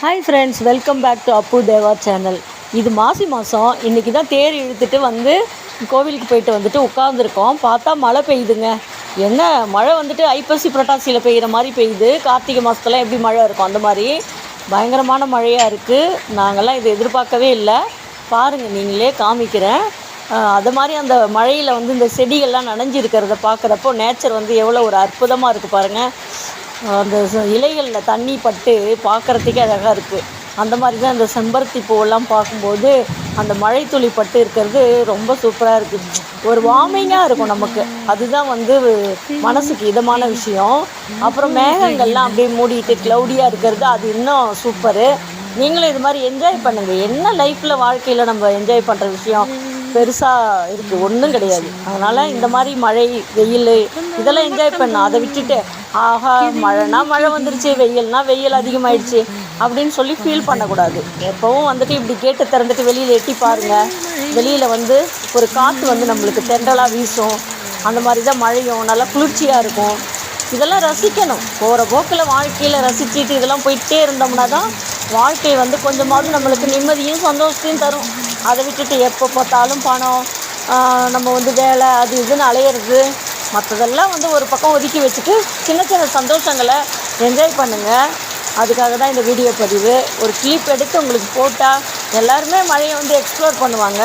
Hi friends, welcome back to Appu Deva channel. இது மாசி மாதம். இன்றைக்கி தான் தேர் இழுத்துட்டு வந்து கோவிலுக்கு போயிட்டு வந்துட்டு உட்காந்துருக்கோம். பார்த்தா மழை பெய்யுதுங்க. என்ன மழை வந்துட்டு ஐப்பசி புரட்டாசியில் பெய்கிற மாதிரி பெய்யுது. கார்த்திகை மாதத்துலாம் எப்படி மழை இருக்கும் அந்த மாதிரி பயங்கரமான மழையாக இருக்குது. நாங்கள்லாம் இதை எதிர்பார்க்கவே இல்லை. பாருங்கள், நீங்களே காமிக்கிறேன். அது மாதிரி அந்த மழையில் வந்து இந்த செடிகள்லாம் நனைஞ்சிருக்கிறத பார்க்குறப்போ நேச்சர் வந்து எவ்வளோ ஒரு அற்புதமாக இருக்குது பாருங்கள். அந்த இலைகளில் தண்ணி பட்டு பார்க்குறதுக்கே அழகாக இருக்குது. அந்த மாதிரி தான் இந்த செம்பருத்தி பூவெல்லாம் பார்க்கும்போது அந்த மழை துளி பட்டு இருக்கிறது ரொம்ப சூப்பராக இருக்குது. ஒரு வார்மிங்காக இருக்கும் நமக்கு. அதுதான் வந்து மனசுக்கு இதமான விஷயம். அப்புறம் மேகங்கள்லாம் அப்படியே மூடிட்டு க்ளவுடியாக இருக்கிறது, அது இன்னும் சூப்பரு. நீங்களும் இது மாதிரி என்ஜாய் பண்ணுங்கள். என்ன லைஃப்பில் வாழ்க்கையில் நம்ம என்ஜாய் பண்ணுற விஷயம் பெருசாக இருக்குது? ஒன்றும் கிடையாது. அதனால் இந்த மாதிரி மழை வெயில் இதெல்லாம் என்ஜாய் பண்ணணும். அதை விட்டுட்டு ஆஹா மழைனா மழை வந்துருச்சு, வெயில்னா வெயில் அதிகமாகிடுச்சு அப்படின்னு சொல்லி ஃபீல் பண்ணக்கூடாது. எப்போவும் வந்துட்டு இப்படி கேட்டு திறந்துட்டு வெளியில் எட்டி பாருங்கள். வெளியில் வந்து ஒரு காற்று வந்து நம்மளுக்கு தென்றலாக வீசும். அந்த மாதிரி தான் மழையும் நல்லா குளிர்ச்சியாக இருக்கும். இதெல்லாம் ரசிக்கணும். போகிற போக்கில் வாழ்க்கையில் ரசிச்சுட்டு இதெல்லாம் போயிட்டே இருந்தோம்னா தான் வாழ்க்கை வந்து கொஞ்சமாவது நம்மளுக்கு நிம்மதியும் சந்தோஷத்தையும் தரும். அதை விட்டுட்டு எப்போ பார்த்தாலும் பணம், நம்ம வந்து வேலை அது இதுன்னு அலையிறது, மற்றதெல்லாம் வந்து ஒரு பக்கம் ஒதுக்கி வச்சுட்டு சின்ன சின்ன சந்தோஷங்களை என்ஜாய் பண்ணுங்கள். அதுக்காக தான் இந்த வீடியோ பதிவு. ஒரு கிளிப் எடுத்து உங்களுக்கு போட்டால் எல்லாருமே மழையை வந்து எக்ஸ்ப்ளோர் பண்ணுவாங்க.